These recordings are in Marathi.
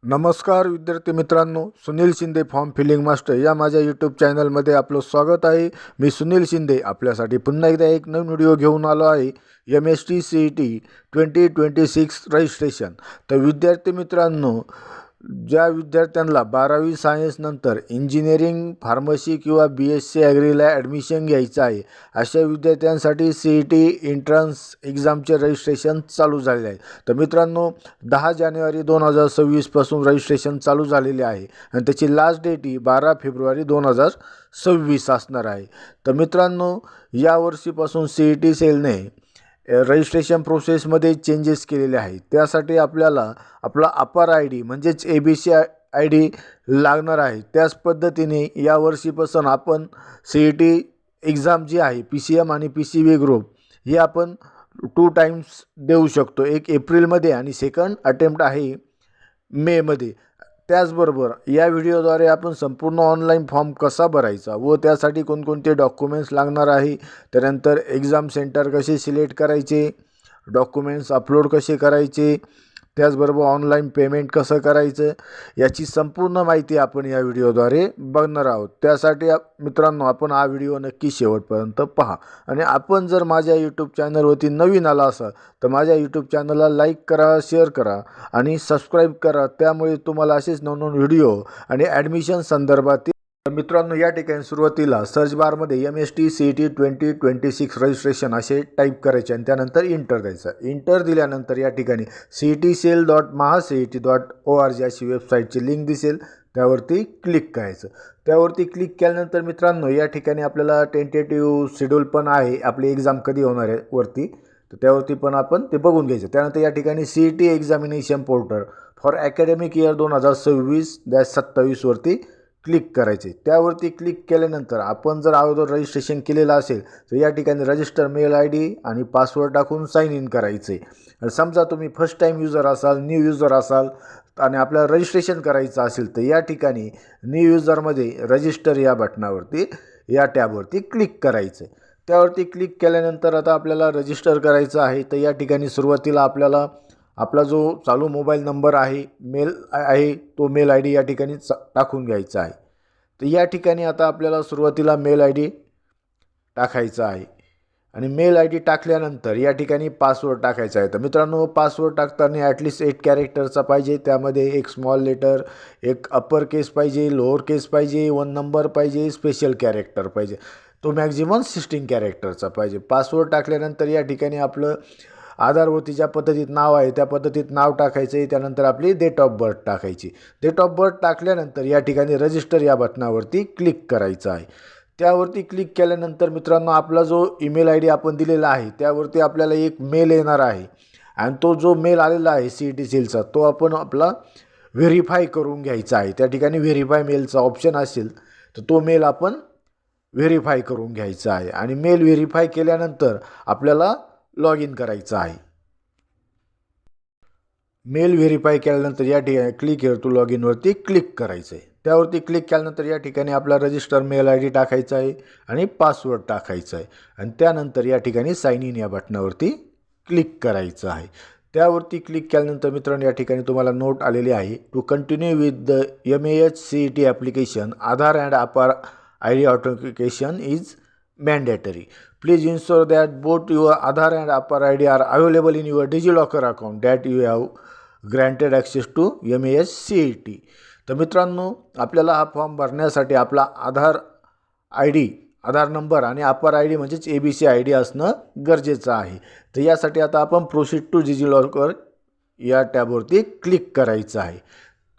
नमस्कार विद्यार्थी मित्रांनो, Sunil Shinde form filling master या माझ्या यूट्यूब चॅनलमध्ये आपलं स्वागत आहे। मी सुनील शिंदे आपल्यासाठी पुन्हा एकदा एक नवीन व्हिडिओ घेऊन आलो आहे। MST CET 2026 registration. तर विद्यार्थी मित्रांनो, ज्या विद्यार्थ्यांना 12वी सायन्स नंतर इंजिनिअरिंग, फार्मसी किंवा BSc ॲग्रीला ॲडमिशन घ्यायचं आहे, अशा विद्यार्थ्यांसाठी CET एंट्रन्स एक्झामचे रजिस्ट्रेशन चालू झाले आहे। तर मित्रांनो, 10 जानेवारी 2026 पासून रजिस्ट्रेशन चालू झालेले आहे आणि त्याची लास्ट डेट ही 12 फेब्रुवारी 2026 असणार आहे। तर मित्रांनो, यावर्षीपासून CET सेलने रजिस्ट्रेशन प्रोसेसमध्ये चेंजेस केलेले आहेत। त्यासाठी आपल्याला आपला अपर ID म्हणजेच ABC ID लागणार आहे। त्याच पद्धतीने यावर्षीपासून आपण CET एक्झाम जी आहे PCM आणि PCB ग्रुप ही आपण 2 टाइम्स देऊ शकतो, एक एप्रिलमध्ये आणि सेकंड अटेम्प्ट आहे मेमध्ये। त्याचबरोबर या व्हिडिओद्वारे आपण संपूर्ण ऑनलाईन फॉर्म कसा भरायचा व त्यासाठी कोणकोणते डॉक्युमेंट्स लागणार आहे, त्यानंतर एक्झाम सेंटर कसे सिलेक्ट करायचे, डॉक्युमेंट्स अपलोड कसे करायचे, त्याचबरोबर ऑनलाईन पेमेंट कसं करायचं, याची संपूर्ण माहिती आपण या व्हिडिओद्वारे बघणार आहोत। त्यासाठी मित्रांनो, आपण हा व्हिडिओ नक्की शेवटपर्यंत पहा आणि आपण जर माझ्या यूट्यूब चॅनलवरती नवीन आला असाल तर माझ्या यूट्यूब चॅनलला लाईक करा, शेअर करा आणि सबस्क्राईब करा। त्यामुळे तुम्हाला असेच नवनवीन व्हिडिओ आणि ॲडमिशन संदर्भातील मित्रांनो, या ठिकाणी सुरुवातीला सर्च बारमध्ये MST CET 2026 रजिस्ट्रेशन असे टाईप करायचे आणि त्यानंतर इंटर द्यायचं। इंटर दिल्यानंतर या ठिकाणी cetcell.mahaCET.org अशी वेबसाईटची लिंक दिसेल, त्यावरती क्लिक करायचं। त्यावरती क्लिक केल्यानंतर मित्रांनो, या ठिकाणी आपल्याला टेंटेटिव्ह शेड्यूल पण आहे, आपली एक्झाम कधी होणार आहे वरती, तर त्यावरती पण आपण ते बघून घ्यायचं। त्यानंतर या ठिकाणी CET examination portal for academic year 2026-27 वरती क्लिक करायचे। त्यावरती क्लिक केल्यानंतर आपण जर अगोदर रजिस्ट्रेशन केलेलं असेल तर या ठिकाणी रजिस्टर मेल ID आणि पासवर्ड टाकून साइन इन करायचे। समजा तुम्ही फर्स्ट टाइम यूजर असाल, न्यू यूजर असाल आणि आपल्याला रजिस्ट्रेशन करायचं असेल तर या ठिकाणी न्यू यूजरमध्ये रजिस्टर या बटनावरती, या टॅबवरती क्लिक करायचं। त्यावरती क्लिक केल्यानंतर आता आपल्याला रजिस्टर करायचं आहे। तर या ठिकाणी सुरुवातीला आपल्याला आपला जो चालू मोबाईल नंबर आहे, मेल आहे, तो मेल ID या ठिकाणी टाकून घ्यायचा आहे। तर या ठिकाणी आता आपल्याला सुरुवातीला मेल ID टाकायचा आहे आणि मेल ID टाकल्यानंतर या ठिकाणी पासवर्ड टाकायचा आहे। तर मित्रांनो, पासवर्ड टाकताना ॲटलिस्ट 8 कॅरेक्टरचा पाहिजे, त्यामध्ये एक स्मॉल लेटर, एक अप्पर केस पाहिजे, लोअर केस पाहिजे, 1 नंबर पाहिजे, स्पेशल कॅरेक्टर पाहिजे, तो मॅक्झिमम 16 कॅरेक्टरचा पाहिजे। पासवर्ड टाकल्यानंतर या ठिकाणी आपलं आधारवरती ज्या पद्धतीत नाव आहे त्या पद्धतीत नाव टाकायचं आहे। त्यानंतर आपली डेट ऑफ बर्थ टाकायची। डेट ऑफ बर्थ टाकल्यानंतर या ठिकाणी रजिस्टर या बटनावरती क्लिक करायचं आहे। त्यावरती क्लिक केल्यानंतर मित्रांनो, आपला जो ईमेल ID आपण दिलेला आहे त्यावरती आपल्याला एक मेल येणार आहे आणि तो जो मेल आलेला आहे CET सेलचा, तो आपण आपला व्हेरीफाय करून घ्यायचा आहे। त्या ठिकाणी व्हेरीफाय मेलचा ऑप्शन असेल तर तो मेल आपण व्हेरीफाय करून घ्यायचा आहे आणि मेल व्हेरीफाय केल्यानंतर आपल्याला लॉग इन करायचं आहे। मेल व्हेरीफाय केल्यानंतर या ठिकाणी क्लिक हिअर टू लॉग इनवरती क्लिक करायचं आहे। त्यावरती क्लिक केल्यानंतर या ठिकाणी आपला रजिस्टर मेल ID टाकायचा आहे आणि पासवर्ड टाकायचा आहे आणि त्यानंतर या ठिकाणी साइन इन या बटनावरती क्लिक करायचं आहे। त्यावरती क्लिक केल्यानंतर मित्रांनो, या ठिकाणी तुम्हाला नोट आलेली आहे, to continue with the MAH-CET application Aadhaar and APAAR ID authentication is mandatory. Please ensure that both your Aadhaar and Upper ID are available in your DigiLocker account that you have granted access to MAH-CET. तर मित्रांनो, आपल्याला हा फॉर्म भरण्यासाठी आपला आधार नंबर आणि अपर ID म्हणजेच ABC ID असणं गरजेचं आहे। तर यासाठी आता आपण प्रोसीड टू डिजिलॉकर या टॅबवरती क्लिक करायचं आहे।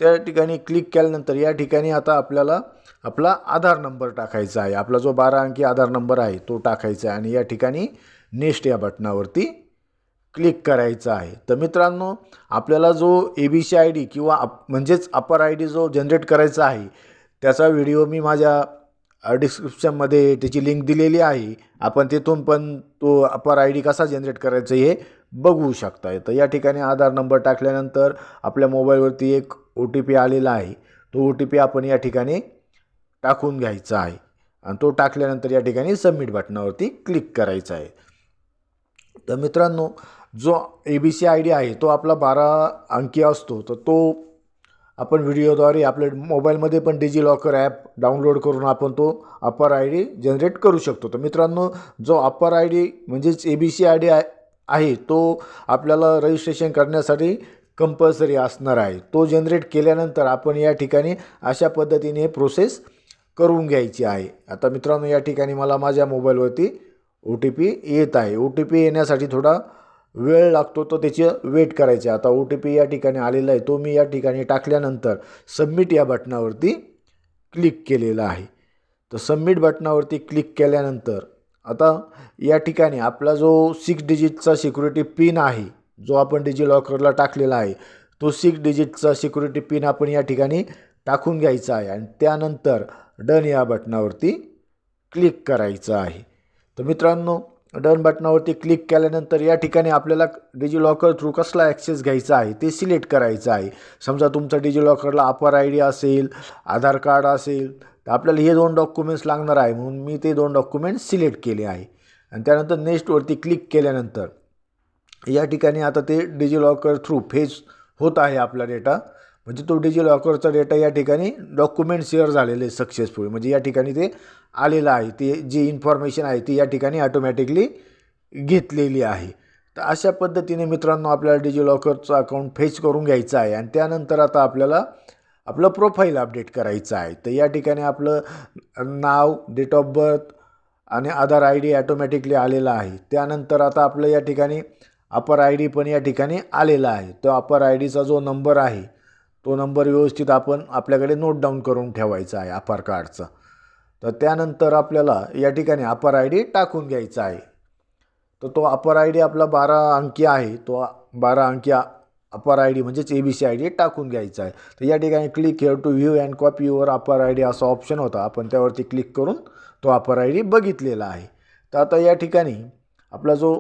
त्या ठिकाणी क्लिक केल्यानंतर या ठिकाणी आता आपल्याला आपला आधार नंबर टाकायचा आहे। आपला जो 12 अंकी आधार नंबर आहे तो टाकायचा आहे आणि या ठिकाणी नेक्स्ट या बटनावरती क्लिक करायचा आहे। तर मित्रांनो, आपल्याला जो ABC ID किंवा म्हणजेच अपर ID जो जनरेट करायचा आहे त्याचा व्हिडिओ मी माझ्या डिस्क्रिप्शनमध्ये त्याची लिंक दिलेली आहे, आपण तिथून पण तो अपर ID कसा जनरेट करायचा हे बघू शकता। तर या ठिकाणी आधार नंबर टाकल्यानंतर आपल्या मोबाईलवरती एक OTP आलेला आहे, तो OTP आपण या ठिकाणी टाकून घ्यायचा आहे आणि तो टाकल्यानंतर या ठिकाणी सबमिट बटनावरती क्लिक करायचा आहे। तर मित्रांनो, जो ABC ID आहे तो आपला 12 अंकी असतो, तर तो आपण व्हिडिओद्वारे आपल्या मोबाईलमध्ये पण डिजिलॉकर ॲप डाउनलोड करून आपण तो अपर आय डी जनरेट करू शकतो. तर मित्रांनो, जो अपर आय डी म्हणजेच ABC आय डी आहे तो आपल्याला रजिस्ट्रेशन करण्यासाठी कंपल्सरी असणार आहे. तो जनरेट केल्यानंतर आपण या ठिकाणी अशा पद्धतीने प्रोसेस करून घ्यायची आहे. आता मित्रांनो, या ठिकाणी मला माझ्या मोबाईलवरती OTP येत आहे. OTP येण्यासाठी थोडा वेळ लागतो, तो त्याची वेट करायची. आता OTP या ठिकाणी आलेला आहे, तो मी या ठिकाणी टाकल्यानंतर सबमिट या बटनावरती क्लिक केलेला आहे. तर सबमिट बटनावरती क्लिक केल्यानंतर आता या ठिकाणी आपला जो 6 डिजिटचा सिक्युरिटी पिन आहे, जो आपण डिजिलॉकरला टाकलेला आहे, तो 6 डिजिटचा सिक्युरिटी पिन आपण या ठिकाणी टाकून घ्यायचा आहे आणि त्यानंतर डन या बटनावरती क्लिक करायचं आहे. तर मित्रांनो, डन बटनावरती क्लिक केल्यानंतर या ठिकाणी आपल्याला डिजिलॉकर थ्रू कसला ॲक्सेस घ्यायचा आहे ते सिलेक्ट करायचं आहे. समजा तुमचा डिजिलॉकरला अपर आय डी असेल, आधार कार्ड असेल, तर आपल्याला हे 2 डॉक्युमेंट्स लागणार आहे, म्हणून मी ते 2 डॉक्युमेंट्स सिलेक्ट केले आहे. आणि त्यानंतर नेक्स्टवरती क्लिक केल्यानंतर या ठिकाणी आता ते डिजिलॉकर थ्रू फेच होत आहे आपला डेटा. म्हणजे तो डिजिलॉकरचा डेटा या ठिकाणी डॉक्युमेंट शेअर झालेले सक्सेसफुल, म्हणजे या ठिकाणी ते आलेलं आहे. ते जी इन्फॉर्मेशन आहे ती या ठिकाणी ऑटोमॅटिकली घेतलेली आहे. तर अशा पद्धतीने मित्रांनो आपल्याला डिजिलॉकरचं अकाउंट फेच करून घ्यायचं आहे. आणि त्यानंतर आता आपल्याला आपलं प्रोफाईल अपडेट करायचं आहे. तर या ठिकाणी आपलं नाव, डेट ऑफ बर्थ आणि आधार आय डी ऑटोमॅटिकली आलेला आहे. त्यानंतर आता आपलं या ठिकाणी अपर आय डी पण या ठिकाणी आलेला आहे. तो अपर आय डीचा जो नंबर आहे तो नंबर व्यवस्थित आपण आपल्याकडे नोट डाऊन करून ठेवायचा आहे अपर कार्डचा. तर त्यानंतर आपल्याला या ठिकाणी अपर आय डी टाकून घ्यायचा आहे. तर तो अपर आय डी आपला 12 अंकी आहे. तो 12 अंकी अपर आय डी म्हणजेच ABC आय डी टाकून घ्यायचा आहे. तर या ठिकाणी click here to view and copy your APAAR I D असा ऑप्शन होता. आपण त्यावरती क्लिक करून तो अपर आय डी बघितलेला आहे. तर आता या ठिकाणी आपला जो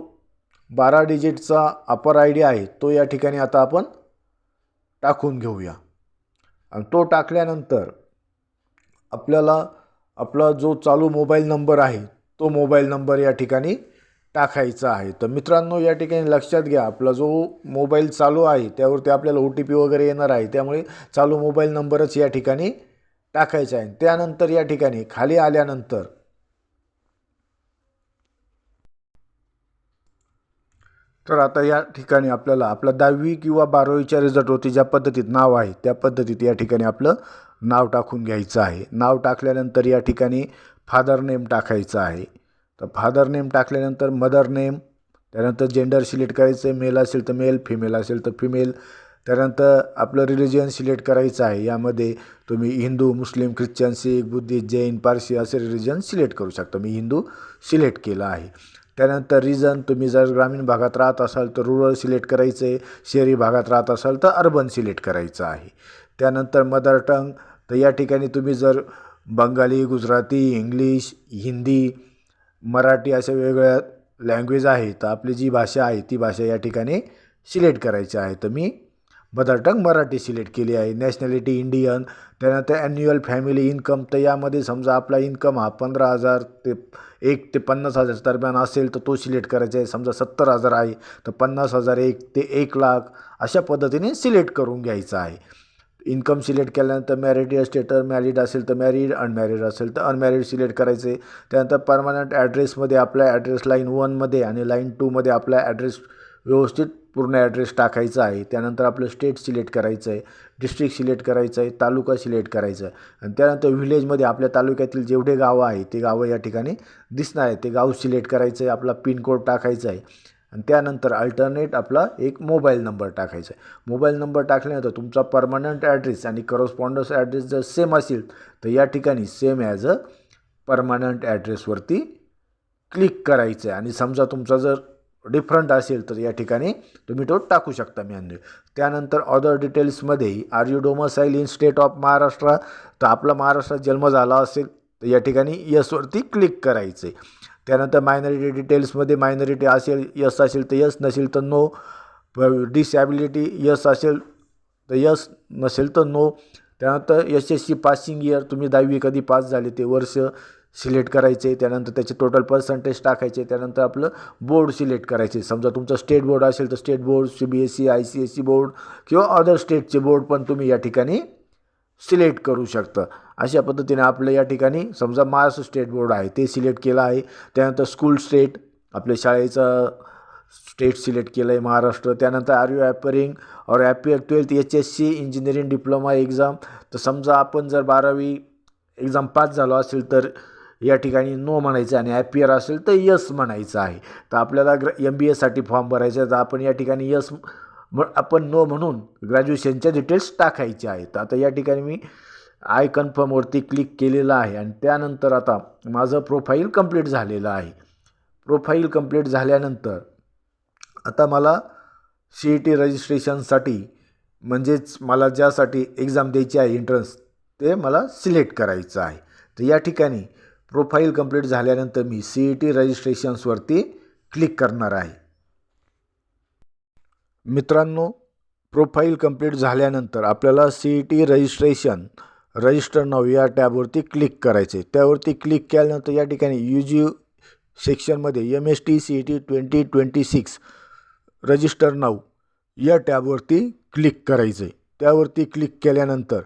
12 डिजिटचा अपर आय डी आहे तो या ठिकाणी आता आपण टाकून घेऊया. आणि तो टाकल्यानंतर आपल्याला आपला जो चालू मोबाईल नंबर आहे तो मोबाईल नंबर या ठिकाणी टाकायचा आहे. तर मित्रांनो, या ठिकाणी लक्षात घ्या, आपला जो मोबाईल चालू आहे त्यावरती आपल्याला OTP वगैरे येणार आहे, त्यामुळे चालू मोबाईल नंबरच या ठिकाणी टाकायचा आहे. त्यानंतर या ठिकाणी खाली आल्यानंतर तर आता या ठिकाणी आपल्याला आपला 10वी किंवा 12वीच्या रिझल्टवरती ज्या पद्धतीत नाव आहे त्या पद्धतीत या ठिकाणी आपलं नाव टाकून घ्यायचं आहे. नाव टाकल्यानंतर या ठिकाणी फादर नेम टाकायचं आहे. तर फादर नेम टाकल्यानंतर मदर नेम, त्यानंतर जेंडर सिलेक्ट करायचं आहे. मेल असेल तर मेल, फिमेल असेल तर फिमेल. त्यानंतर आपलं रिलिजन सिलेक्ट करायचं आहे. यामध्ये तुम्ही हिंदू, मुस्लिम, ख्रिश्चन, शीख, बुद्धिस्ट, जैन, पारसी असे रिलिजन सिलेक्ट करू शकता. मी हिंदू सिलेक्ट केलं आहे. त्यानंतर रिजन, तुम्ही जर ग्रामीण भागात राहत असाल तर रुरल सिलेक्ट करायचं आहे. शहरी भागात राहत असाल तर अर्बन सिलेक्ट करायचं आहे. त्यानंतर मदर टंग, तर या ठिकाणी तुम्ही जर बंगाली, गुजराती, इंग्लिश, हिंदी, मराठी अशा वेगवेगळ्या लँग्वेज आहे तर आपली जी भाषा आहे ती भाषा या ठिकाणी सिलेक्ट करायची आहे. तर me mother tongue Marathi select केली आहे. Nationality Indian. त्यानंतर ॲन्युअल फॅमिली इन्कम, तर यामध्ये समजा आपला इन्कम हा 15,000 ते 1 ते 50,000 दरम्यान असेल तर तो सिलेक्ट करायचा आहे. समजा 70,000 आहे तर 50,000 1 ते 1,00,000 अशा पद्धतीने सिलेक्ट करून घ्यायचा आहे. इन्कम सिलेक्ट केल्यानंतर मॅरिड स्टेटस, मॅरिड असेल तर मॅरिड, अनमॅरिड असेल तर अनमॅरिड सिलेक्ट करायचे. त्यानंतर परमनंट ॲड्रेसमध्ये आपला ॲड्रेस लाईन 1मध्ये आणि लाईन 2मध्ये आपला ॲड्रेस व्यवस्थित पूर्ण ॲड्रेस टाकायचा आहे. त्यानंतर आपलं स्टेट सिलेक्ट करायचं आहे, डिस्ट्रिक्ट सिलेक्ट करायचं आहे, तालुका सिलेक्ट करायचं आहे. आणि त्यानंतर व्हिलेजमध्ये आपल्या तालुक्यातील जेवढे गावं आहे ते गावं या ठिकाणी दिसणार आहे, ते गाव सिलेक्ट करायचं आहे. आपला पिनकोड टाकायचा आहे. आणि त्यानंतर अल्टरनेट आपला एक मोबाईल नंबर टाकायचा आहे. मोबाईल नंबर टाकल्यानंतर तुमचा परमनंट ॲड्रेस आणि करस्पॉन्डन्स ॲड्रेस जर सेम असेल तर या ठिकाणी सेम ॲज अ परमनंट ॲड्रेसवरती क्लिक करायचं आहे. आणि समजा तुमचा जर डिफरंट असेल तर या ठिकाणी तुम्ही तो टाकू शकता मॅन्युअली. त्यानंतर अदर डिटेल्समध्ये are you domicile in state of Maharashtra, तर आपला महाराष्ट्रात जन्म झाला असेल तर या ठिकाणी यसवरती क्लिक करायचं आहे. त्यानंतर मायनॉरिटी डिटेल्समध्ये मायनॉरिटी असेल, यस असेल तर यस, नसेल तर नो. डिसॅबिलिटी यस असेल तर यस, नसेल तर नो. त्यानंतर SSC पासिंग इयर, तुम्ही 10वी कधी पास झाले ते वर्ष, सिलेक्ट करायचे, त्यानंतर त्याचे टोटल पर्सेंटेज टाकायचे, त्यानंतर आपलं बोर्ड सिलेक्ट करायचे. समजा तुमचं स्टेट बोर्ड असेल तर state board, CBSE, ICSE board किंवा अदर स्टेटचे बोर्ड पण तुम्ही या ठिकाणी सिलेक्ट करू शकता. अशा पद्धतीने आपलं या ठिकाणी समजा महाराष्ट्र स्टेट बोर्ड आहे ते सिलेक्ट केलं आहे. त्यानंतर स्कूल स्टेट आपल्या शाळेचं स्टेट सिलेक्ट केलं आहे महाराष्ट्र. त्यानंतर आर यू ॲपिअरिंग और appear 12th HSC engineering diploma exam. तर समजा आपण जर 12वी एक्झाम पास झालो असेल तर या ठिकाणी नो म्हणायचं आणि ॲपियर असेल तर यस म्हणायचं आहे. तर आपल्याला MBAसाठी फॉर्म भरायचा आहे तर आपण या ठिकाणी यस आपण नो म्हणून ग्रॅज्युएशनच्या डिटेल्स टाकायचे आहेत. आता या ठिकाणी मी आय कन्फर्मवरती क्लिक केलेलं आहे आणि त्यानंतर आता माझं प्रोफाईल कंप्लीट झालेलं आहे. प्रोफाईल कंप्लीट झाल्यानंतर आता मला CET रजिस्ट्रेशनसाठी म्हणजेच मला ज्यासाठी एक्झाम द्यायची आहे एंट्रन्स ते मला सिलेक्ट करायचं आहे. तर या ठिकाणी प्रोफाईल कंप्लीट झाल्यानंतर मी CET रजिस्ट्रेशन्सवरती क्लिक करणार आहे. मित्रांनो, प्रोफाईल कंप्लीट झाल्यानंतर आपल्याला CET रजिस्टर नाव या टॅबवरती क्लिक करायचे. त्यावरती क्लिक केल्यानंतर या ठिकाणी UG सेक्शनमध्ये MST CET 2026 रजिस्टर नाव या टॅबवरती क्लिक करायचे. त्यावरती क्लिक केल्यानंतर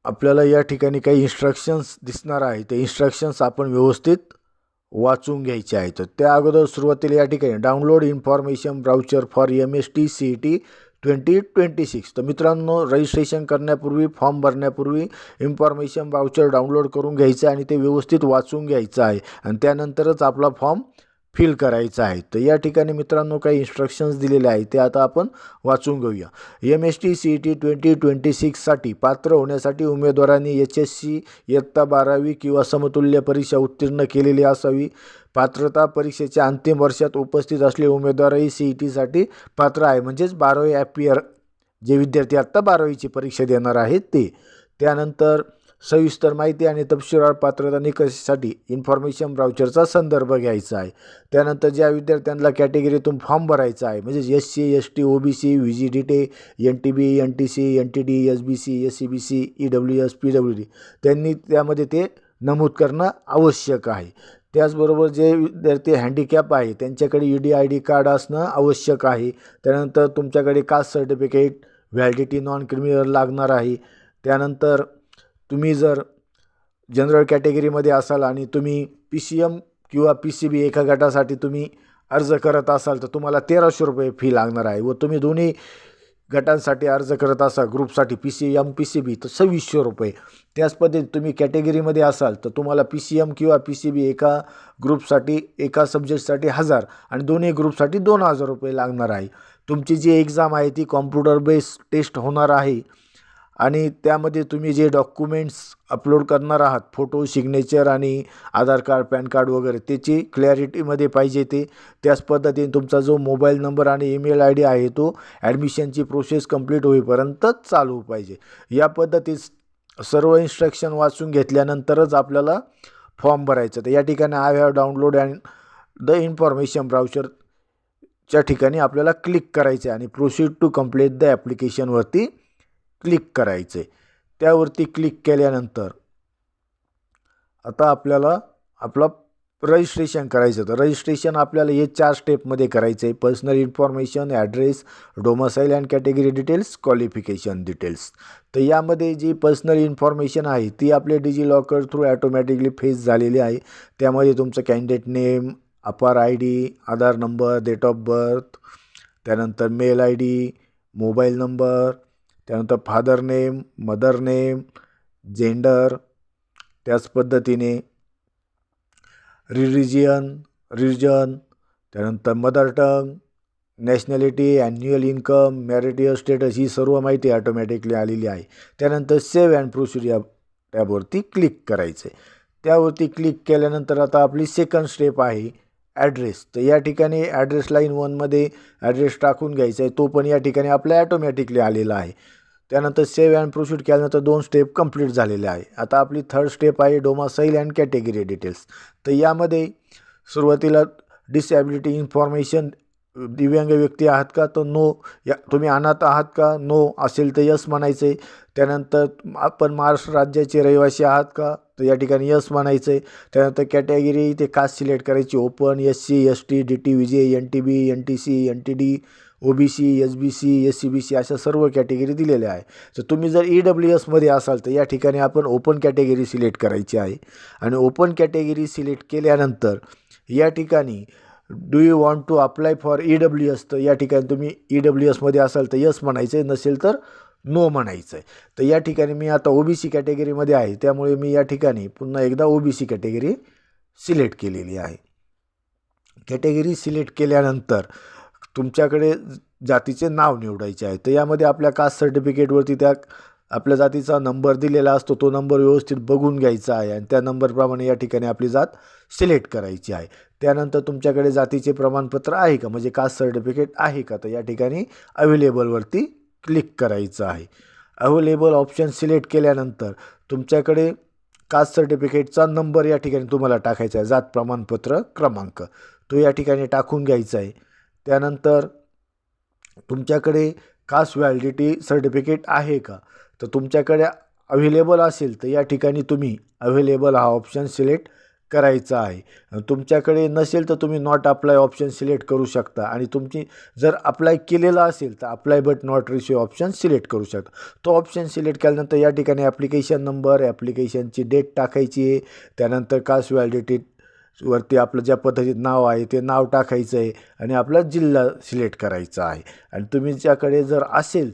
आपल्याला या ठिकाणी काही इन्स्ट्रक्शन्स दिसणार आहे. ते इन्स्ट्रक्शन्स आपण व्यवस्थित वाचून घ्यायचे आहेत. त्या अगोदर सुरुवातीला या ठिकाणी download information brochure for MST CET 2026. तर मित्रांनो, रजिस्ट्रेशन करण्यापूर्वी फॉर्म भरण्यापूर्वी इन्फॉर्मेशन ब्राउचर डाउनलोड करून घ्यायचं आणि ते व्यवस्थित वाचून घ्यायचं आहे आणि त्यानंतरच आपला फॉर्म फिल करायचं आहे. तर या ठिकाणी मित्रांनो काही इन्स्ट्रक्शन्स दिलेले आहेत ते आता आपण वाचून घेऊया. MST CET 2026साठी पात्र होण्यासाठी उमेदवारांनी HSC इयत्ता 12वी किंवा समतुल्य परीक्षा उत्तीर्ण केलेली असावी. पात्रता परीक्षेच्या अंतिम वर्षात उपस्थित असलेले उमेदवारही CETसाठी पात्र आहे. म्हणजेच 12वी ॲपियर जे विद्यार्थी आत्ता 12वीची परीक्षा देणार आहेत ते. त्यानंतर सविस्तर माहिती आणि तपशीलवार पात्रता निकषासाठी इन्फॉर्मेशन ब्राउचरचा संदर्भ घ्यायचा आहे. त्यानंतर ज्या विद्यार्थ्यांना कॅटेगरीतून फॉर्म भरायचा आहे म्हणजे SC ST OBC VGDT NTB NTC NTD SBC SCBC EWS PWD त्यांनी त्यामध्ये ते नमूद करणं आवश्यक आहे. त्याचबरोबर जे विद्यार्थी हँडिकॅप आहे त्यांच्याकडे UDID कार्ड असणं आवश्यक आहे. त्यानंतर तुमच्याकडे caste certificate validity non criminal लागणार आहे. त्यानंतर तुम्ही जर जनरल कॅटेगरीमध्ये असाल आणि तुम्ही PCM किंवा PCB एका गटासाठी तुम्ही अर्ज करत असाल तर तुम्हाला 1300 रुपये फी लागणार आहे व तुम्ही दोन्ही गटांसाठी अर्ज करत असाल ग्रुपसाठी PCM PCB तर 2600 रुपये. त्याच पद्धतीने तुम्ही कॅटेगरीमध्ये असाल तर तुम्हाला PCM किंवा PCB एका ग्रुपसाठी एका सब्जेक्टसाठी 1000 आणि दोन्ही ग्रुपसाठी 2000 रुपये लागणार आहे. तुमची जी एक्झाम आहे ती कॉम्प्युटर बेस्ड टेस्ट होणार आहे आणि त्यामध्ये तुम्ही जे डॉक्युमेंट्स अपलोड करणार आहात फोटो सिग्नेचर आणि आधार कार्ड पॅन कार्ड वगैरे त्याची क्लॅरिटीमध्ये पाहिजे ते. त्याच पद्धतीने तुमचा जो मोबाईल नंबर आणि ईमेल ID आहे तो ॲडमिशनची प्रोसेस कंप्लीट होईपर्यंतच चालू पाहिजे. या पद्धतीत सर्व इन्स्ट्रक्शन वाचून घेतल्यानंतरच आपल्याला फॉर्म भरायचं. तर या ठिकाणी I have download and the information ब्राउचरच्या ठिकाणी आपल्याला क्लिक करायचं आणि प्रोसीड टू कंप्लीट द ॲप्लिकेशनवरती क्लिक करायचे. त्यावरती क्लिक केल्यानंतर आता आपल्याला आपलं रजिस्ट्रेशन करायचं. तर रजिस्ट्रेशन आपल्याला हे 4 स्टेपमध्ये करायचं आहे. Personal information, address, domicile and category details, qualification details. तर यामध्ये जी पर्सनल इन्फॉर्मेशन आहे ती आपले डिजिलॉकर थ्रू ॲटोमॅटिकली फेच झालेली आहे. त्यामध्ये तुमचं candidate name, APAAR ID, Aadhaar number, date of birth, त्यानंतर मेल ID, मोबाईल नंबर, त्यानंतर father name, mother name, gender, त्याच पद्धतीने रिजन, त्यानंतर mother tongue, nationality, annual income, marital status ही सर्व माहिती ऑटोमॅटिकली आलेली आहे. त्यानंतर सेव्ह अँड प्रोसीड या टॅबवरती क्लिक करायचे. त्यावरती क्लिक केल्यानंतर आता आपली सेकंड स्टेप आहे ॲड्रेस. तर या ठिकाणी ॲड्रेस लाईन 1मध्ये ॲड्रेस टाकून घ्यायचा आहे. तो पण या ठिकाणी आपल्या ॲटोमॅटिकली आलेला आहे. त्यानंतर सेव्ह अँड प्रोसीड केल्यानंतर 2 स्टेप कंप्लीट झालेले आहे. आता आपली थर्ड स्टेप आहे डोमासाईल अँड कॅटेगरी डिटेल्स. तर यामध्ये सुरुवातीला डिसॅबिलिटी इन्फॉर्मेशन दिव्यांग व्यक्ती आहात का, तर नो. या तुम्ही अनाथ आहात का, नो असेल तर यस म्हणायचं आहे. त्यानंतर आपण महाराष्ट्र राज्याचे रहिवासी आहात का, तर या ठिकाणी यस म्हणायचं आहे. त्यानंतर कॅटेगरी ते कास्ट सिलेक्ट करायची, open, SC ST DT विजे NTB NTC NTD OBC SBC SCBC अशा सर्व कॅटेगरी दिलेल्या आहे. तर तुम्ही जर EWSमध्ये असाल तर या ठिकाणी आपण ओपन कॅटेगरी सिलेक्ट करायची आहे. आणि ओपन कॅटेगरी सिलेक्ट केल्यानंतर या ठिकाणी do you want to apply for EWS, तर या ठिकाणी तुम्ही EWSमध्ये असाल तर यस म्हणायचं आहे, नसेल तर नो म्हणायचं आहे. तर या ठिकाणी मी आता OBC कॅटेगरीमध्ये आहे, त्यामुळे मी या ठिकाणी पुन्हा एकदा OBC कॅटेगरी सिलेक्ट केलेली आहे. कॅटेगरी सिलेक्ट केल्यानंतर तुमच्याकडे जातीचे नाव निवडायचे आहे. तर यामध्ये आपल्या कास्ट सर्टिफिकेटवरती त्या आपल्या जातीचा नंबर दिलेला असतो, तो नंबर व्यवस्थित बघून घ्यायचा आहे आणि त्या नंबरप्रमाणे या ठिकाणी आपली जात सिलेक्ट करायची आहे. त्यानंतर तुमच्याकडे जातीचे प्रमाणपत्र आहे का, म्हणजे कास्ट सर्टिफिकेट आहे का, तर या ठिकाणी अवेलेबलवरती क्लिक करायचं आहे. अवेलेबल ऑप्शन सिलेक्ट केल्यानंतर तुमच्याकडे कास्ट सर्टिफिकेटचा नंबर या ठिकाणी तुम्हाला टाकायचा आहे, जात प्रमाणपत्र क्रमांक तो या ठिकाणी टाकून घ्यायचा आहे. त्यानंतर तुमच्याकडे कास्ट व्हॅलिडिटी सर्टिफिकेट आहे का, तर तुमच्याकडे अवेलेबल असेल तर या ठिकाणी तुम्ही अवेलेबल हा ऑप्शन सिलेक्ट करायचा आहे. तुमच्याकडे नसेल तर तुम्ही नॉट अप्लाय ऑप्शन सिलेक्ट करू शकता आणि तुमची जर अप्लाय केलेला असेल तर apply but not receive option select करू शकता. तो ऑप्शन सिलेक्ट केल्यानंतर या ठिकाणी ॲप्लिकेशन नंबर, ॲप्लिकेशनची डेट टाकायची आहे. त्यानंतर कास्ट व्हॅलिडिटी वरती आपलं ज्या पद्धतीत नाव आहे ते नाव टाकायचं आहे आणि आपला जिल्हा सिलेक्ट करायचा आहे. आणि तुमच्याकडे जर असेल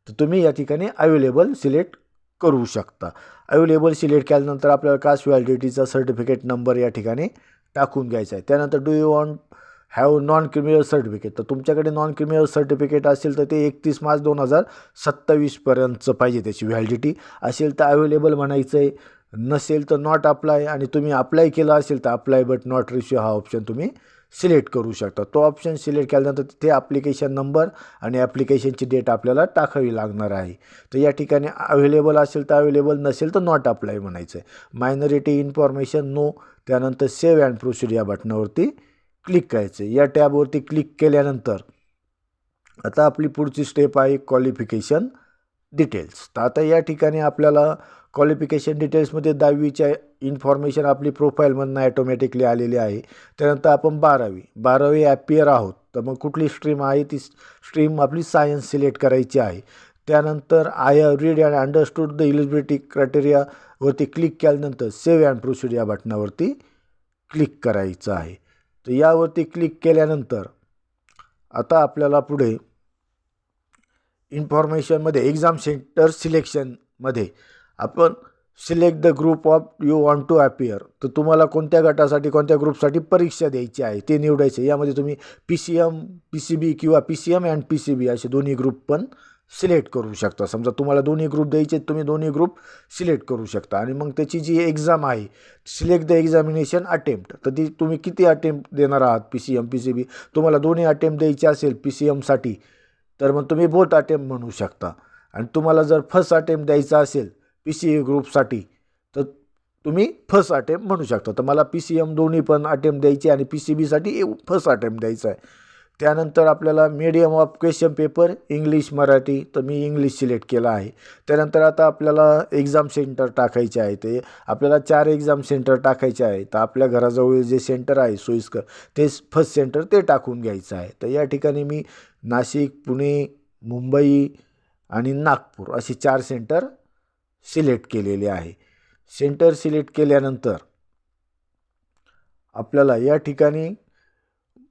तर तुम्ही या ठिकाणी अवेलेबल सिलेक्ट करू शकता. अवेलेबल सिलेक्ट केल्यानंतर आपल्याला कास्ट व्हॅलिडिटीचा सर्टिफिकेट नंबर या ठिकाणी टाकून घ्यायचा आहे. त्यानंतर do you want have non criminal certificate, तर तुमच्याकडे नॉन क्रिमिनल सर्टिफिकेट असेल तर ते 31 मार्च 2027पर्यंतचं पाहिजे त्याची व्हॅलिडिटी. असेल तर अवेलेबल म्हणायचं आहे, नसेल तर नॉट अप्लाय, आणि तुम्ही अप्लाय केला असेल तर अप्लाय बट नॉट रिसीव हा ऑप्शन तुम्ही सिलेक्ट करू शकता. तो ऑप्शन सिलेक्ट केल्यानंतर तिथे ॲप्लिकेशन नंबर आणि ॲप्लिकेशनची डेट आपल्याला टाकावी लागणार आहे. तर या ठिकाणी अवेलेबल असेल तर अवेलेबल, नसेल तर नॉट अप्लाय म्हणायचं आहे. Minority information no. त्यानंतर सेव्ह अँड प्रोसीड या बटनावरती क्लिक करायचं. या टॅबवरती क्लिक केल्यानंतर आता आपली पुढची स्टेप आहे क्वालिफिकेशन डिटेल्स. तर आता या ठिकाणी आपल्याला क्वालिफिकेशन डिटेल्समध्ये 10वीच्या इन्फॉर्मेशन आपली प्रोफाईलमधनं ॲटोमॅटिकली आलेली आहे. त्यानंतर आपण 12वी ॲपियर आहोत, तर मग कुठली स्ट्रीम आहे ती स्ट्रीम आपली सायन्स सिलेक्ट करायची आहे. त्यानंतर I have read and understood the eligibility क्रायटेरियावरती क्लिक केल्यानंतर सेव्ह अँड प्रोसीड या बटनावरती क्लिक करायचं आहे. तर यावरती क्लिक केल्यानंतर आता आपल्याला पुढे इन्फॉर्मेशनमध्ये एक्झाम सेंटर सिलेक्शनमध्ये आपण select the group of you want to appear, तर तुम्हाला कोणत्या गटासाठी कोणत्या ग्रुपसाठी परीक्षा द्यायची आहे ते निवडायचं. यामध्ये तुम्ही PCM PCB किंवा PCM अँड PCB असे दोन्ही ग्रुप पण सिलेक्ट करू शकता. समजा तुम्हाला दोन्ही ग्रुप द्यायचे, तुम्ही दोन्ही ग्रुप सिलेक्ट करू शकता. आणि मग त्याची जी एक्झाम आहे, सिलेक्ट द एक्झामिनेशन अटेम्प्ट, तर ती तुम्ही किती अटेम्प्ट देणार आहात. PCM PCB तुम्हाला दोन्ही अटेम्प्ट द्यायचे असेल PCMसाठी, तर मग तुम्ही बोथ अटेम्प्ट म्हणू शकता. आणि तुम्हाला जर फर्स्ट अटेम्प्ट द्यायचा असेल PCA ग्रुपसाठी, तर तुम्ही फर्स्ट अटेम्प्ट म्हणू शकता. तर मला PCM दोन्ही पण अटेम्प्ट द्यायचे आणि PCBसाठी फर्स्ट अटेम्प्ट द्यायचा आहे. त्यानंतर आपल्याला medium of question paper English Marathi, तर मी इंग्लिश सिलेक्ट केलं आहे. त्यानंतर आता आपल्याला एक्झाम सेंटर टाकायचे आहे. ते आपल्याला 4 एक्झाम सेंटर टाकायचे आहे. तर आपल्या घराजवळ जे सेंटर आहे सोयीस्कर ते फर्स्ट सेंटर ते टाकून घ्यायचं आहे. तर या ठिकाणी मी नाशिक, पुणे, मुंबई आणि नागपूर अशी 4 सेंटर सिलेक्ट केलेले आहे. सेंटर सिलेक्ट केल्यानंतर आपल्याला या ठिकाणी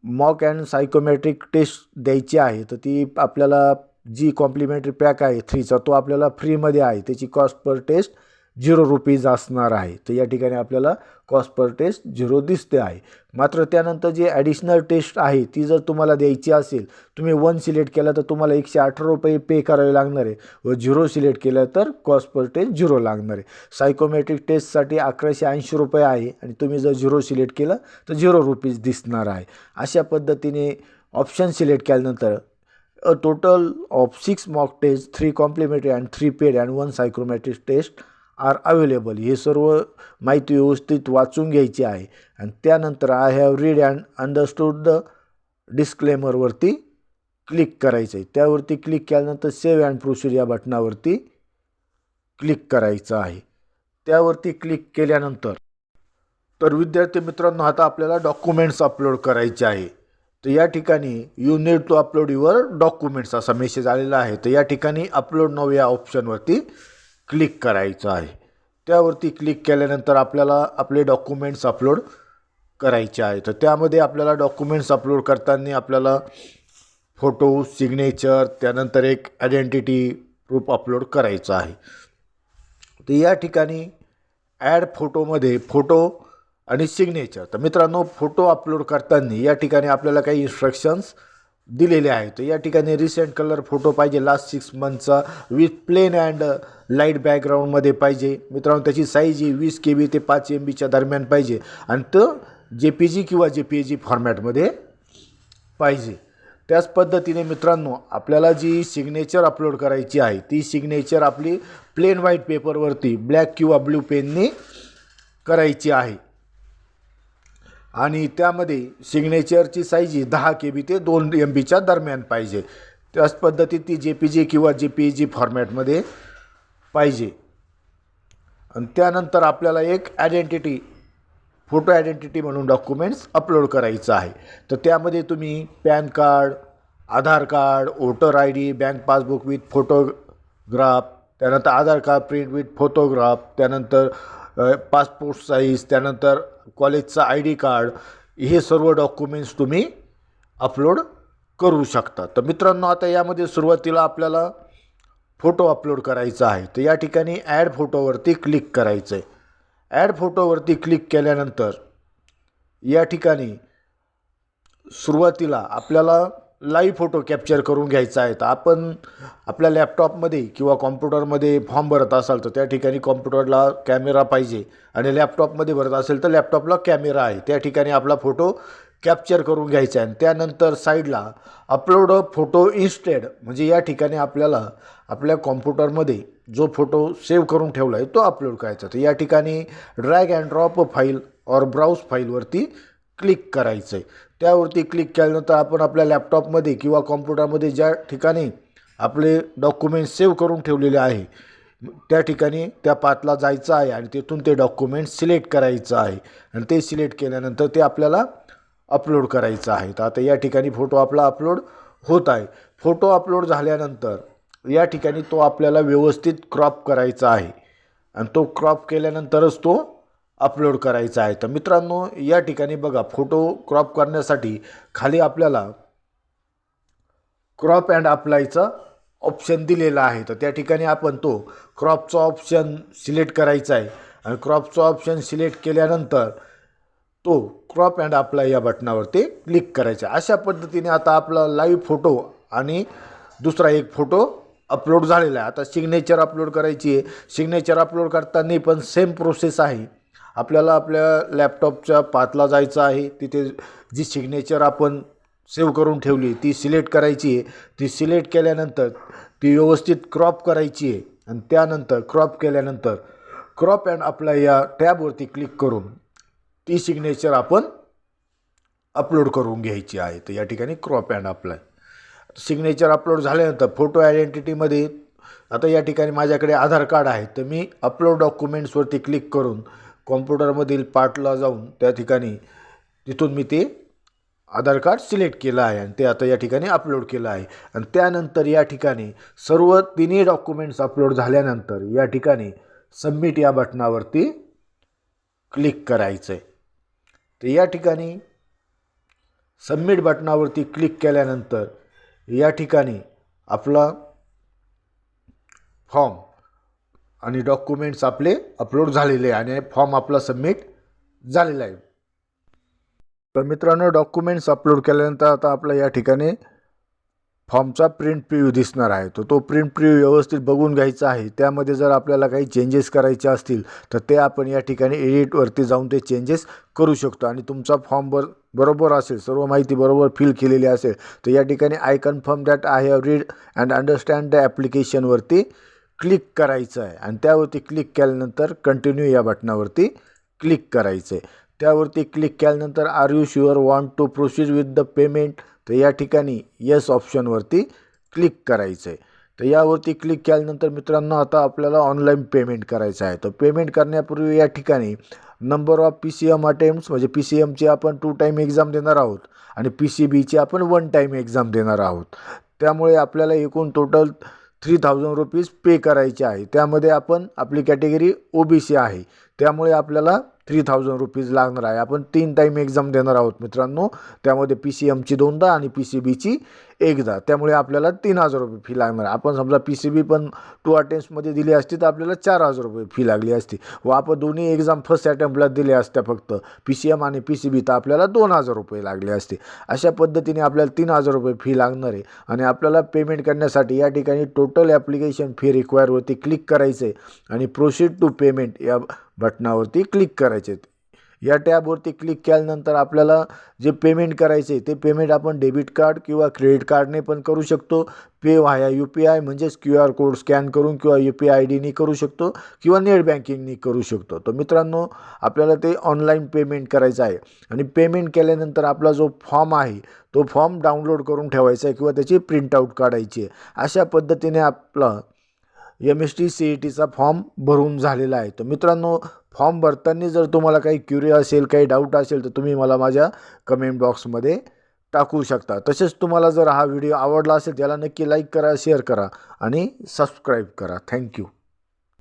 मॉक अँड सायकोमेट्रिक टेस्ट द्यायची आहे. तर ती आपल्याला जी कॉम्प्लिमेंटरी पॅक आहे 3चा, तो आपल्याला फ्रीमध्ये आहे. त्याची कॉस्ट पर टेस्ट ₹0 असणार आहे. तर या ठिकाणी आपल्याला कॉस्ट पर टेस्ट 0 दिसते आहे. मात्र त्यानंतर जी ॲडिशनल टेस्ट आहे ती जर तुम्हाला द्यायची असेल, तुम्ही 1 सिलेक्ट केला तर तुम्हाला ₹118 पे करावे लागणार आहे, व 0 सिलेक्ट केलं तर कॉस्ट पर टेस्ट 0 लागणार आहे. सायकोमेट्रिक टेस्टसाठी ₹1180 आहे आणि तुम्ही जर 0 सिलेक्ट केलं तर ₹0 दिसणार आहे. अशा पद्धतीने ऑप्शन सिलेक्ट केल्यानंतर a total of 6 mock test, 3 complimentary and 3 paid and 1 psychometric test are available. हे सर्व माहिती व्यवस्थित वाचून घ्यायची आहे. आणि त्यानंतर I have read and understood the डिस्क्लेमरवरती क्लिक करायचं आहे. त्यावरती क्लिक केल्यानंतर सेव्ह अँड प्रोसीड या बटनावरती क्लिक करायचं आहे. त्यावरती क्लिक केल्यानंतर तर विद्यार्थी मित्रांनो आता आपल्याला डॉक्युमेंट्स अपलोड करायचे आहे. तर या ठिकाणी you need to upload your documents असा मेसेज आलेला आहे. तर या ठिकाणी अपलोड नाऊ या ऑप्शनवरती क्लिक करायचं आहे. त्यावरती क्लिक केल्यानंतर आपल्याला आपले डॉक्युमेंट्स अपलोड करायचे आहे. तर त्यामध्ये आपल्याला डॉक्युमेंट्स अपलोड करताना आपल्याला फोटो, सिग्नेचर, त्यानंतर एक आयडेंटिटी प्रूफ अपलोड करायचं आहे. तर या ठिकाणी ॲड फोटोमध्ये फोटो आणि सिग्नेचर. तर मित्रांनो फोटो अपलोड करताना या ठिकाणी आपल्याला काही इन्स्ट्रक्शन्स दिलेले आहेत. तर या ठिकाणी रिसेंट कलर फोटो पाहिजे लास्ट 6 मंथचा विथ प्लेन अँड लाईट बॅकग्राऊंडमध्ये पाहिजे. मित्रांनो त्याची साईज ही 20 KB ते 5 MBच्या दरम्यान पाहिजे आणि तो JPG किंवा JPEG फॉर्मॅटमध्ये पाहिजे. त्याच पद्धतीने मित्रांनो आपल्याला जी सिग्नेचर अपलोड करायची आहे ती सिग्नेचर आपली प्लेन व्हाईट पेपरवरती ब्लॅक किंवा ब्लू पेनने करायची आहे आणि त्यामध्ये सिग्नेचरची साईज 10 KB ते 2 MBच्या दरम्यान पाहिजे. त्याच पद्धतीत ती JPG किंवा JPEG फॉर्मॅटमध्ये पाहिजे. आणि त्यानंतर आपल्याला एक आयडेंटिटी फोटो आयडेंटिटी म्हणून डॉक्युमेंट्स अपलोड करायचं आहे. तर त्यामध्ये तुम्ही pan card, Aadhaar card, voter ID, bank passbook with photograph, त्यानंतर आधार कार्ड प्रिंट विथ फोटोग्राफ, त्यानंतर पासपोर्ट साईज, त्यानंतर कॉलेजचा ID कार्ड, हे सर्व डॉक्युमेंट्स तुम्ही अपलोड करू शकता. तर मित्रांनो आता यामध्ये सुरुवातीला आपल्याला फोटो अपलोड करायचा आहे. तर या ठिकाणी ॲड फोटोवरती क्लिक करायचं आहे. ॲड फोटोवरती क्लिक केल्यानंतर या ठिकाणी सुरुवातीला आपल्याला लाईव्ह फोटो कॅप्चर करून घ्यायचा आहे. तर आपण आपल्या लॅपटॉपमध्ये किंवा कॉम्प्युटरमध्ये फॉर्म भरत असाल तर त्या ठिकाणी कॉम्प्युटरला कॅमेरा पाहिजे आणि लॅपटॉपमध्ये भरत असेल तर लॅपटॉपला कॅमेरा आहे. त्या ठिकाणी आपला फोटो कॅप्चर करून घ्यायचा आहे. त्यानंतर साईडला अपलोड फोटो इन्स्टेड म्हणजे या ठिकाणी आपल्याला आपल्या कॉम्प्युटरमध्ये जो फोटो सेव्ह करून ठेवला आहे तो अपलोड करायचा. तर या ठिकाणी ड्रॅग अँड ड्रॉप फाईल और ब्राउज फाईलवरती क्लिक करायचं आहे. त्यावरती क्लिक केल्यानंतर आपण आपल्या लॅपटॉपमध्ये किंवा कॉम्प्युटरमध्ये ज्या ठिकाणी आपले डॉक्युमेंट सेव्ह करून ठेवलेले आहे त्या ठिकाणी त्या पाथला जायचं आहे आणि तिथून ते डॉक्युमेंट सिलेक्ट करायचं आहे आणि ते सिलेक्ट केल्यानंतर ते आपल्याला अपलोड करायचं आहे. तर आता या ठिकाणी फोटो आपला अपलोड होत आहे. फोटो अपलोड झाल्यानंतर या ठिकाणी तो आपल्याला व्यवस्थित क्रॉप करायचा आहे आणि तो क्रॉप केल्यानंतरच तो अपलोड करायचा आहे. तर मित्रांनो या ठिकाणी बघा फोटो क्रॉप करण्यासाठी खाली आपल्याला क्रॉप अँड अप्लायचा ऑप्शन दिलेला आहे. तर त्या ठिकाणी आपण तो क्रॉपचा ऑप्शन सिलेक्ट करायचा आहे आणि क्रॉपचा ऑप्शन सिलेक्ट केल्यानंतर तो क्रॉप अँड अप्लाय या बटनावरती क्लिक करायचा. अशा पद्धतीने आता आपला लाईव्ह फोटो आणि दुसरा एक फोटो अपलोड झालेला आहे. आता सिग्नेचर अपलोड करायची आहे. सिग्नेचर अपलोड करताना पण सेम प्रोसेस आहे. आपल्याला आपल्या लॅपटॉपच्या पाथला जायचं आहे. तिथे जी सिग्नेचर आपण सेव्ह करून ठेवली ती सिलेक्ट करायची आहे. ती सिलेक्ट केल्यानंतर ती व्यवस्थित क्रॉप करायची आहे आणि त्यानंतर क्रॉप केल्यानंतर क्रॉप अँड अप्लाय या टॅबवरती क्लिक करून ती सिग्नेचर आपण अपलोड करून घ्यायची आहे. तर या ठिकाणी crop and apply signature upload झाल्यानंतर फोटो आयडेंटिटीमध्ये आता या ठिकाणी माझ्याकडे आधार कार्ड आहे. तर मी अपलोड डॉक्युमेंट्सवरती क्लिक करून कॉम्प्युटरमधील पार्टला जाऊन त्या ठिकाणी तिथून मी ते आधार कार्ड सिलेक्ट केलं आहे आणि ते आता या ठिकाणी अपलोड केलं आहे. आणि त्यानंतर या ठिकाणी सर्व तिन्ही डॉक्युमेंट्स अपलोड झाल्यानंतर या ठिकाणी सबमिट या बटनावरती क्लिक करायचं आहे. तर या ठिकाणी सबमिट बटनावरती क्लिक केल्यानंतर या ठिकाणी आपला फॉर्म आणि डॉक्युमेंट्स आपले अपलोड झालेले आहे आणि फॉर्म आपला सबमिट झालेला आहे. तर मित्रांनो डॉक्युमेंट्स अपलोड केल्यानंतर आता आपला या ठिकाणी फॉर्मचा प्रिंट प्रिव्ह्यू दिसणार आहे. तो प्रिंट प्रिव्ह्यू व्यवस्थित बघून घ्यायचा आहे. त्यामध्ये जर आपल्याला काही चेंजेस करायचे असतील तर ते आपण या ठिकाणी एडिटवरती जाऊन ते चेंजेस करू शकतो. आणि तुमचा फॉर्म बरोबर असेल, सर्व माहिती बरोबर फिल केलेली असेल तर या ठिकाणी I confirm that I have read and understand the ॲप्लिकेशनवरती क्लिक करायचं आहे आणि त्यावरती क्लिक केल्यानंतर कंटिन्यू या बटनावरती क्लिक करायचं आहे. त्यावरती क्लिक केल्यानंतर are you sure want to proceed with the payment तर या ठिकाणी येस ऑप्शनवरती क्लिक करायचं आहे. तर यावरती क्लिक केल्यानंतर मित्रांनो आता आपल्याला ऑनलाईन पेमेंट करायचं आहे. तर पेमेंट करण्यापूर्वी या ठिकाणी नंबर ऑफ PCM अटेम्प्ट्स म्हणजे PCMची आपण 2 टाईम एक्झाम देणार आहोत आणि PCBची आपण 1 टाईम एक्झाम देणार आहोत. त्यामुळे आपल्याला एकूण टोटल 3000 रुपीज पे करायचे आहे. त्यामध्ये आपण आपली कॅटेगरी OBC आहे, त्यामुळे आपल्याला 3000 रुपीज लागणार आहे. आपण 3 टाईम एक्झाम देणार आहोत मित्रांनो, त्यामध्ये PCMची 2दा आणि PCBची 1दा, त्यामुळे आपल्याला 3000 रुपये फी लागणार. आपण समजा PCB पण 2 अटेम्प्ट्समध्ये दिली असती तर आपल्याला 4000 रुपये फी लागली असती व आपण दोन्ही एक्झाम फर्स्ट अटेम्प्टला दिल्या असत्या फक्त PCM आणि PCB तर आपल्याला 2000 रुपये लागले असते. अशा पद्धतीने आपल्याला 3000 रुपये फी लागणार आहे. आणि आपल्याला पेमेंट करण्यासाठी या ठिकाणी टोटल ॲप्लिकेशन फी रिक्वायरवरती क्लिक करायचं आहे आणि प्रोसीड टू पेमेंट या बटनावरती क्लिक करायचे. या टॅबवरती क्लिक केल्यानंतर आपल्याला जे पेमेंट करायचे आहे ते पेमेंट आपण डेबिट कार्ड किंवा क्रेडिट कार्डने पण करू शकतो. पे व्हाया UPI म्हणजेच QR कोड स्कॅन करून किंवा UPI IDनी करू शकतो किंवा नेट बँकिंगनी करू शकतो. तर मित्रांनो आपल्याला ते ऑनलाईन पेमेंट करायचं आहे आणि पेमेंट केल्यानंतर आपला जो फॉर्म आहे तो फॉर्म डाउनलोड करून ठेवायचा आहे किंवा त्याची प्रिंटआउट काढायची आहे. अशा पद्धतीने आपला MST CETचा फॉर्म भरून झालेला आहे. तर मित्रांनो फॉर्म भरताना जर तुम्हाला काही क्युरी असेल, काही डाऊट असेल तर तुम्ही मला माझ्या कमेंट बॉक्समध्ये टाकू शकता. तसेच तुम्हाला जर हा व्हिडिओ आवडला असेल त्याला नक्की लाईक करा, शेअर करा आणि सबस्क्राईब करा. थँक्यू.